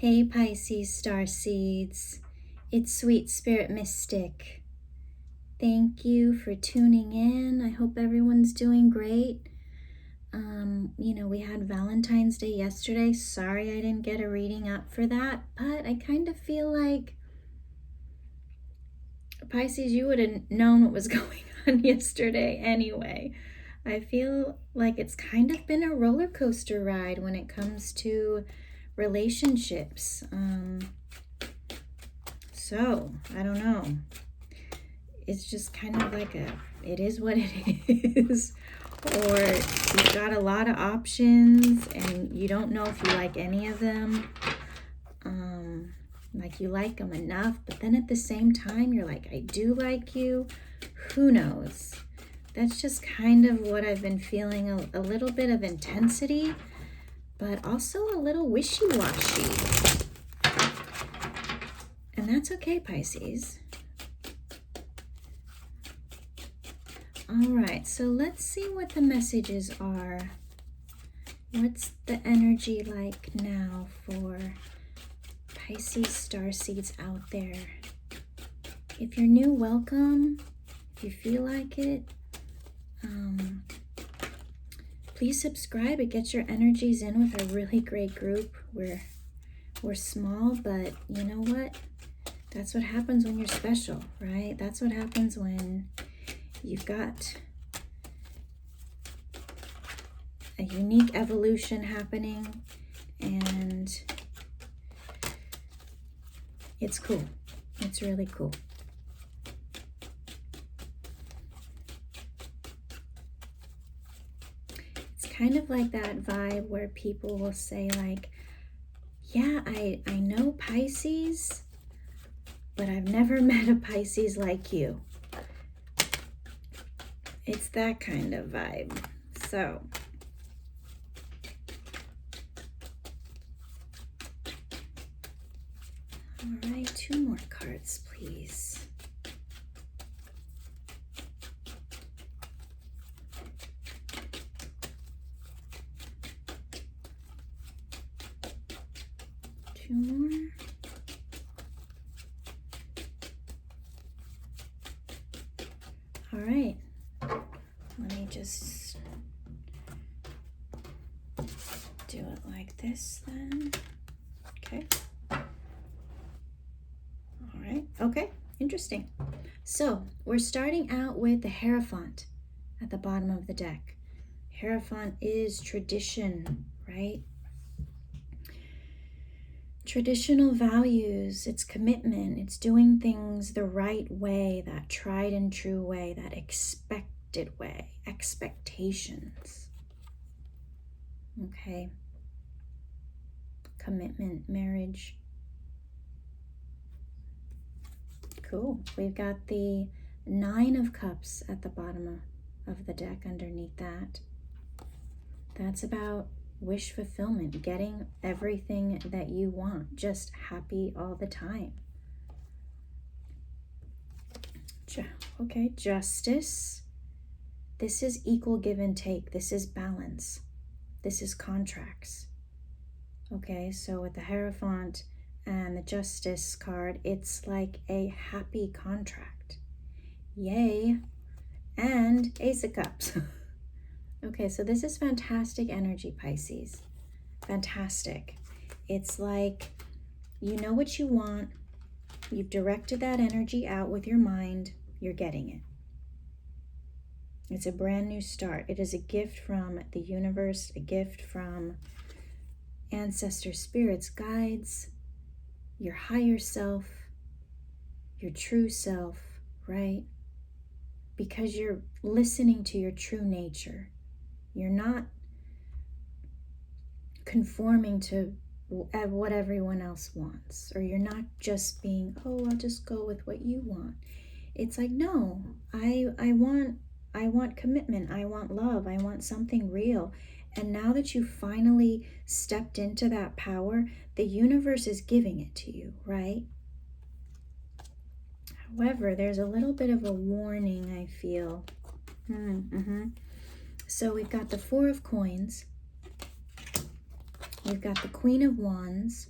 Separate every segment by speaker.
Speaker 1: Hey Pisces Starseeds, it's Sweet Spirit Mystic. Thank you for tuning in. I hope everyone's doing great. We had Valentine's Day yesterday. Sorry I didn't get a reading up for that, but I kind of feel like Pisces, you would have known what was going on yesterday anyway. I feel like it's kind of been a roller coaster ride when it comes to relationships. So I don't know. It's just kind of like it is what it is. Or you've got a lot of options and you don't know if you like any of them. Like you like them enough, but then at the same time you're like, I do like you. Who knows? That's just kind of what I've been feeling, a little bit of intensity, but also a little wishy-washy. And that's okay, Pisces. All right, so let's see what the messages are. What's the energy like now for Pisces Starseeds out there? If you're new, welcome. If you feel like it, please subscribe. It gets your energies in with a really great group. We're small, but you know what? That's what happens when you're special, right? That's what happens when you've got a unique evolution happening, and it's cool. It's really cool. It's kind of like that vibe where people will say like, yeah, I know Pisces, but I've never met a Pisces like you. It's that kind of vibe. So all right, 2 more cards, please. Two more. All right. Let me just do it like this then. Okay. All right. Okay. Interesting. So we're starting out with the Hierophant at the bottom of the deck. Hierophant is tradition, right? Traditional values, it's commitment, it's doing things the right way, that tried and true way, that expected way, expectations. Okay. Commitment, marriage. Cool. We've got the 9 of Cups at the bottom of the deck underneath that. That's about wish fulfillment, getting everything that you want, just happy all the time. Okay, Justice. This is equal give and take. This is balance. This is contracts. Okay, so with the Hierophant and the Justice card, it's like a happy contract. Yay. And Ace of Cups. Okay, so this is fantastic energy, Pisces. Fantastic. It's like you know what you want. You've directed that energy out with your mind. You're getting it. It's a brand new start. It is a gift from the universe, a gift from ancestor spirits, guides, your higher self, your true self, right? Because you're listening to your true nature. You're not conforming to what everyone else wants, or you're not just being, oh, I'll just go with what you want. It's like, no, I want commitment. I want love. I want something real. And now that you finally stepped into that power, the universe is giving it to you, right? However, there's a little bit of a warning, I feel. So we've got the 4 of Coins. We've got the Queen of Wands.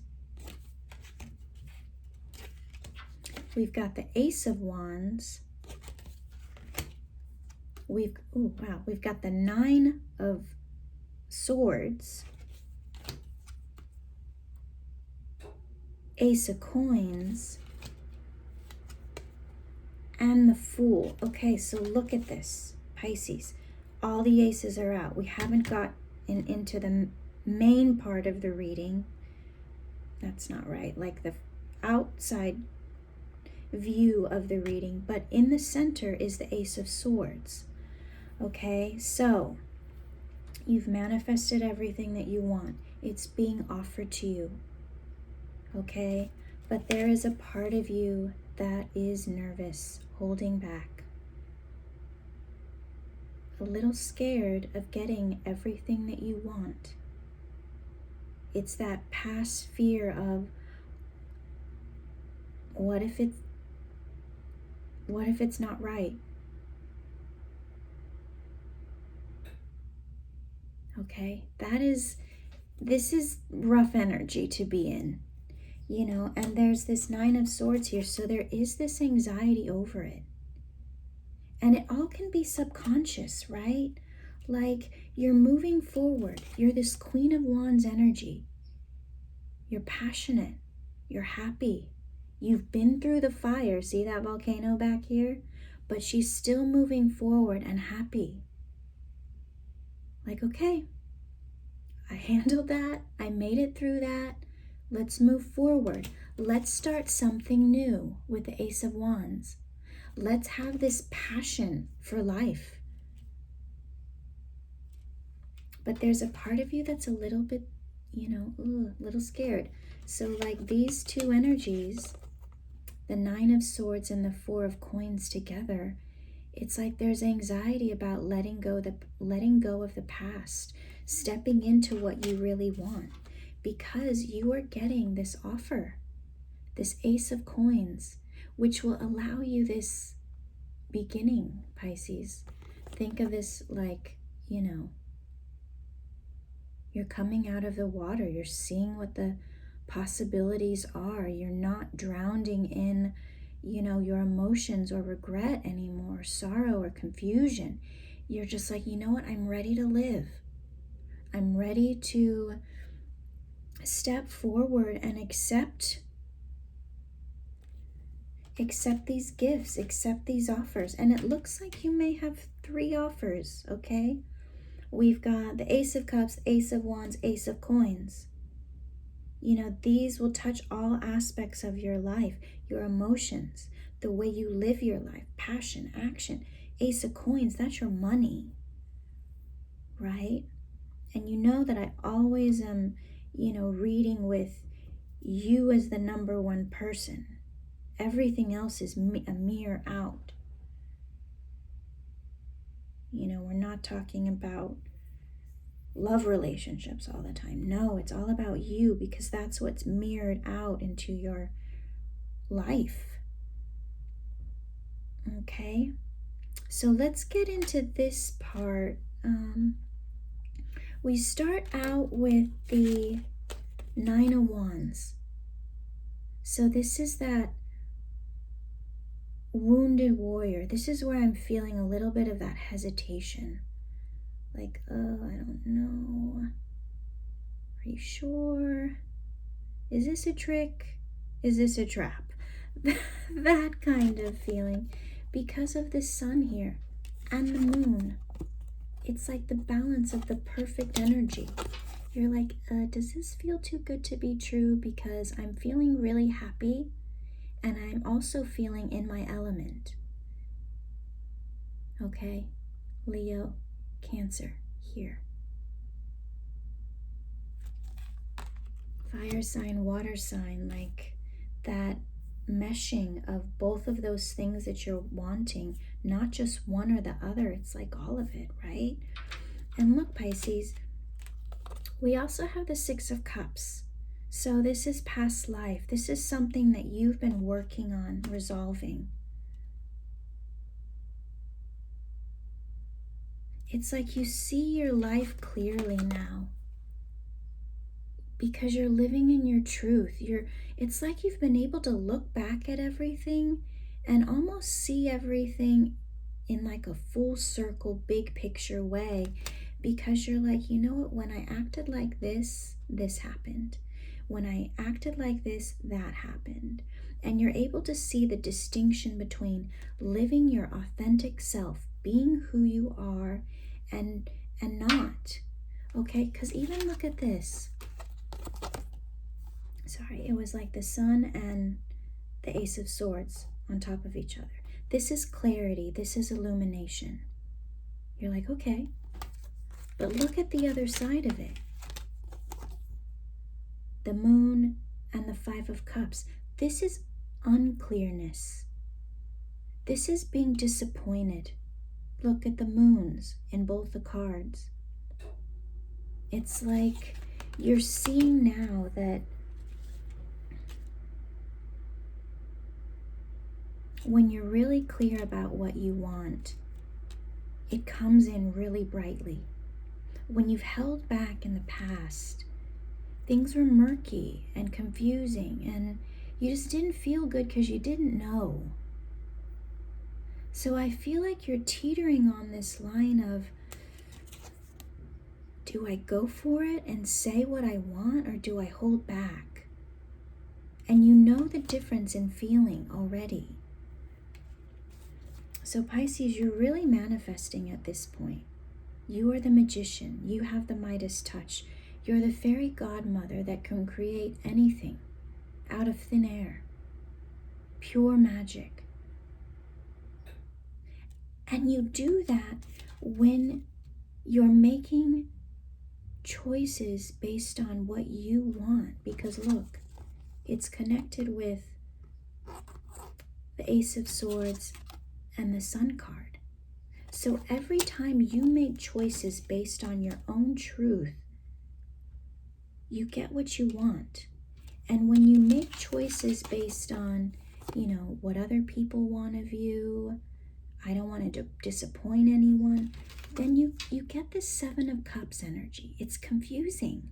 Speaker 1: We've got the Ace of Wands. We've got the Nine of Swords, Ace of Coins, and the Fool. Okay, so look at this, Pisces. All the aces are out. We haven't got into the main part of the reading. That's not right. Like the outside view of the reading. But in the center is the Ace of Swords. Okay, so you've manifested everything that you want. It's being offered to you. Okay, but there is a part of you that is nervous, holding back, a little scared of getting everything that you want. It's that past fear of what if it's not right? Okay, this is rough energy to be in, you know, and there's this Nine of Swords here, so there is this anxiety over it. And it all can be subconscious, right? Like you're moving forward. You're this Queen of Wands energy. You're passionate. You're happy. You've been through the fire. See that volcano back here? But she's still moving forward and happy. Like, okay, I handled that. I made it through that. Let's move forward. Let's start something new with the Ace of Wands. Let's have this passion for life. But there's a part of you that's a little bit, you know, a little scared. So like these two energies, the Nine of Swords and the Four of Coins together, it's like there's anxiety about letting go of the past, stepping into what you really want, because you are getting this offer, this Ace of Coins, which will allow you this beginning, Pisces. Think of this like, you know, you're coming out of the water. You're seeing what the possibilities are. You're not drowning in, you know, your emotions or regret anymore, sorrow or confusion. You're just like, you know what? I'm ready to live. I'm ready to step forward and accept these gifts, accept these offers. And it looks like you may have 3 offers, okay? We've got the Ace of Cups, Ace of Wands, Ace of Coins. You know, these will touch all aspects of your life, your emotions, the way you live your life, passion, action. Ace of Coins, that's your money, right? And you know that I always am, you know, reading with you as the number one person. Everything else is a mere out. You know, we're not talking about love relationships all the time. No, it's all about you, because that's what's mirrored out into your life. Okay, so let's get into this part. We start out with the Nine of Wands. So this is that wounded warrior. This is where I'm feeling a little bit of that hesitation. Like, oh, I don't know. Are you sure? Is this a trick? Is this a trap? That kind of feeling, because of the sun here and the moon. It's like the balance of the perfect energy. You're like, does this feel too good to be true? Because I'm feeling really happy and I'm also feeling in my element. Okay, Leo, Cancer here. Fire sign, water sign, like that meshing of both of those things that you're wanting, not just one or the other. It's like all of it, right? And look, Pisces, we also have the Six of Cups. So this is past life. This is something that you've been working on resolving. It's like you see your life clearly now, because you're living in your truth. It's like you've been able to look back at everything and almost see everything in like a full circle, big picture way, because you're like, you know what, when I acted like this happened. When I acted like this, that happened. And you're able to see the distinction between living your authentic self, being who you are, and not. Okay, because even look at this. Sorry, it was like the sun and the Ace of Swords on top of each other. This is clarity. This is illumination. You're like, okay, but look at the other side of it. The Moon and the Five of Cups. This is unclearness. This is being disappointed. Look at the moons in both the cards. It's like you're seeing now that when you're really clear about what you want, it comes in really brightly. When you've held back in the past, things were murky and confusing, and you just didn't feel good because you didn't know. So I feel like you're teetering on this line of, do I go for it and say what I want, or do I hold back? And you know the difference in feeling already. So Pisces, you're really manifesting at this point. You are the magician. You have the Midas touch. You're the fairy godmother that can create anything out of thin air. Pure magic. And you do that when you're making choices based on what you want. Because look, it's connected with the Ace of Swords and the Sun card. So every time you make choices based on your own truth, you get what you want. And when you make choices based on, what other people want of you, I don't want to disappoint anyone, then you get this Seven of Cups energy. It's confusing.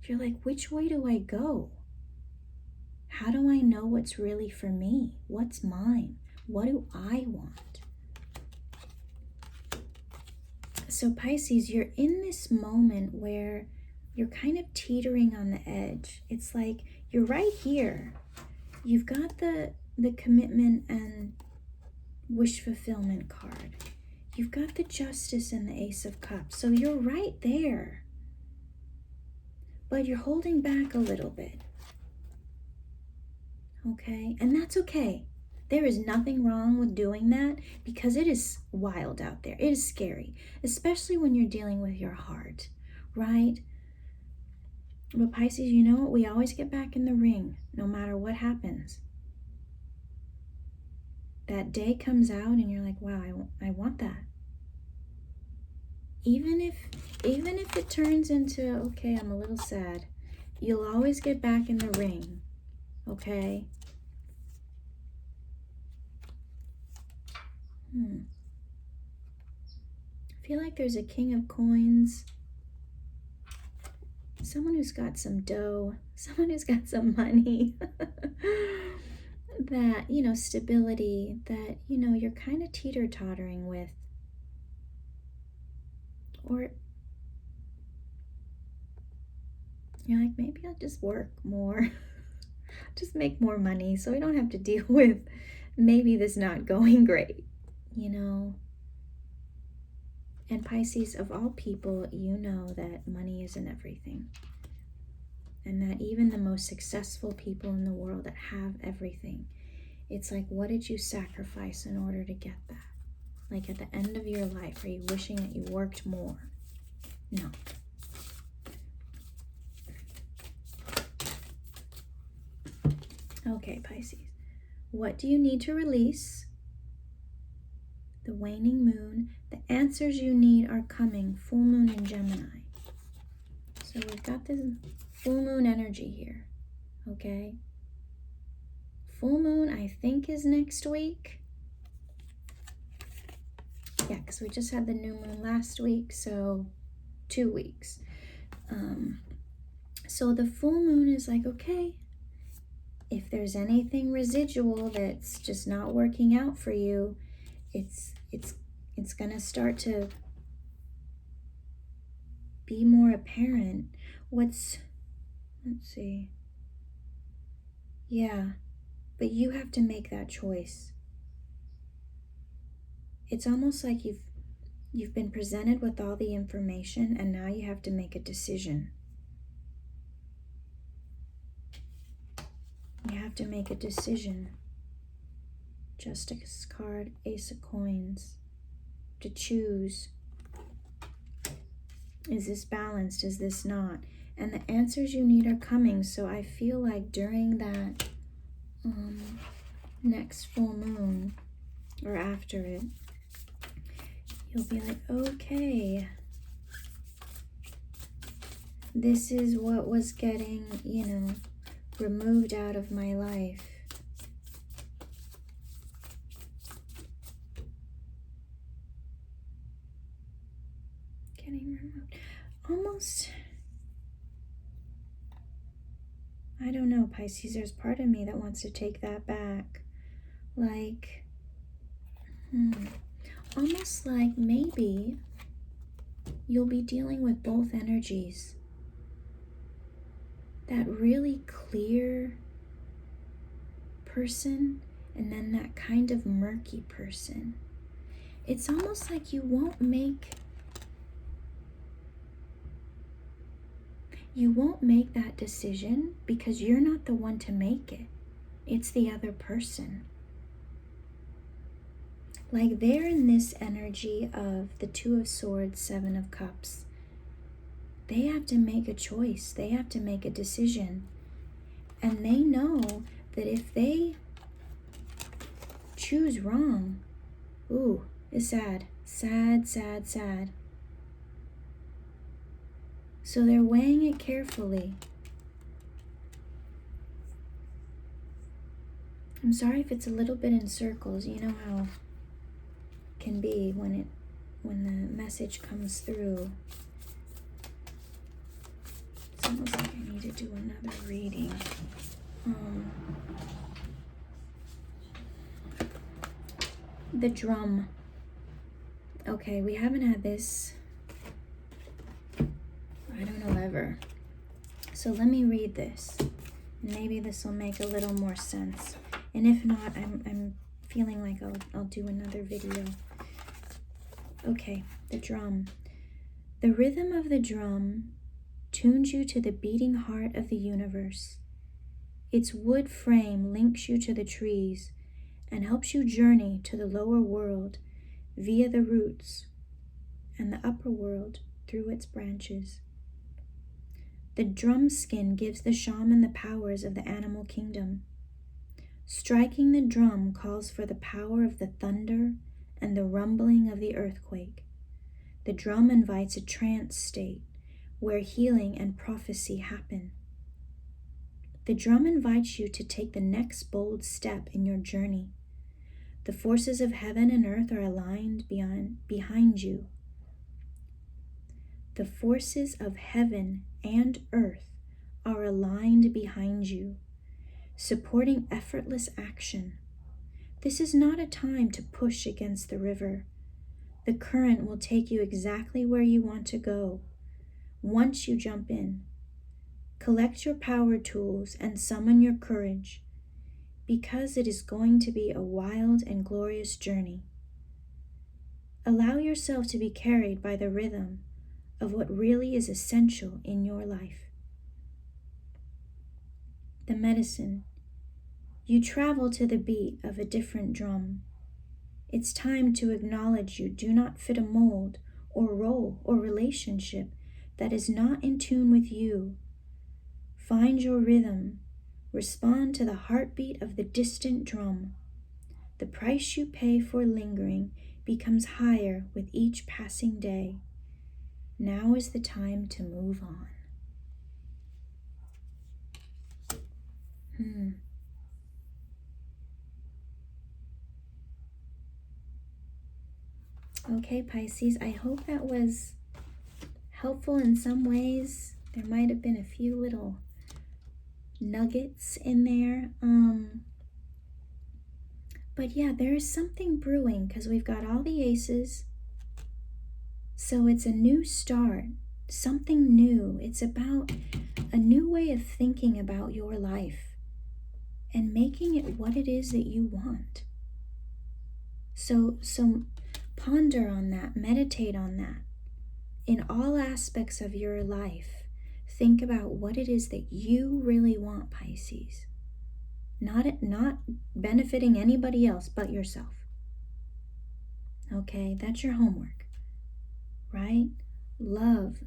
Speaker 1: You're like, which way do I go? How do I know what's really for me? What's mine? What do I want? So Pisces, you're in this moment where you're kind of teetering on the edge. It's like you're right here. You've got the commitment and wish fulfillment card. You've got the Justice and the Ace of Cups. So you're right there. But you're holding back a little bit. Okay? And that's okay. There is nothing wrong with doing that, because it is wild out there. It is scary, especially when you're dealing with your heart, right? But Pisces, you know what? We always get back in the ring, no matter what happens. That day comes out and you're like, wow, I want that. Even if it turns into, okay, I'm a little sad, you'll always get back in the ring, okay? I feel like there's a King of Coins. Someone who's got some dough, someone who's got some money, that, stability, that, you're kind of teeter-tottering with. Or you're like, maybe I'll just work more, just make more money so I don't have to deal with maybe this not going great, And Pisces, of all people, you know that money isn't everything. And that even the most successful people in the world that have everything, it's like, what did you sacrifice in order to get that? Like at the end of your life, are you wishing that you worked more? No. Okay, Pisces. What do you need to release? The waning moon. The answers you need are coming. Full moon in Gemini. So we've got this full moon energy here. Okay? Full moon, I think, is next week. Yeah, because we just had the new moon last week, so 2 weeks. So the full moon is like, okay, if there's anything residual that's just not working out for you, it's gonna start to be more apparent. Let's see. Yeah, but you have to make that choice. It's almost like you've been presented with all the information and now you have to make a decision. You have to make a decision. Justice card, Ace of Coins. To choose. Is this balanced? Is this not? And the answers you need are coming. So I feel like during that next full moon or after it, you'll be like, okay, this is what was getting, removed out of my life. Getting removed. Almost, I don't know, Pisces, there's part of me that wants to take that back. Like, almost like maybe you'll be dealing with both energies. That really clear person and then that kind of murky person. It's almost like you won't make that decision because you're not the one to make it. It's the other person. Like they're in this energy of the Two of Swords, Seven of Cups. They have to make a choice. They have to make a decision. And they know that if they choose wrong, it's sad. Sad, sad, sad. So they're weighing it carefully. I'm sorry if it's a little bit in circles. You know how it can be when the message comes through. It's almost like I need to do another reading. The drum. Okay, we haven't had this, I don't know, ever. So let me read this. And maybe this will make a little more sense. And if not, I'm feeling like I'll do another video. Okay, the drum. The rhythm of the drum tunes you to the beating heart of the universe. Its wood frame links you to the trees and helps you journey to the lower world via the roots and the upper world through its branches. The drum skin gives the shaman the powers of the animal kingdom. Striking the drum calls for the power of the thunder and the rumbling of the earthquake. The drum invites a trance state where healing and prophecy happen. The drum invites you to take the next bold step in your journey. The forces of heaven and earth are aligned behind you. The forces of heaven and earth are aligned behind you, supporting effortless action. This is not a time to push against the river. The current will take you exactly where you want to go once you jump in. Collect your power tools and summon your courage, because it is going to be a wild and glorious journey. Allow yourself to be carried by the rhythm of what really is essential in your life. The medicine. You travel to the beat of a different drum. It's time to acknowledge you do not fit a mold or role or relationship that is not in tune with you. Find your rhythm. Respond to the heartbeat of the distant drum. The price you pay for lingering becomes higher with each passing day. Now is the time to move on. Okay, Pisces, I hope that was helpful in some ways. There might have been a few little nuggets in there. But yeah, there is something brewing because we've got all the aces. So it's a new start, something new. It's about a new way of thinking about your life and making it what it is that you want. So ponder on that, meditate on that. In all aspects of your life, think about what it is that you really want, Pisces. Not benefiting anybody else but yourself. Okay, that's your homework, right? Love,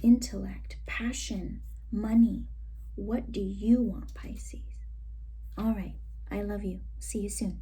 Speaker 1: intellect, passion, money. What do you want, Pisces? All right, I love you. See you soon.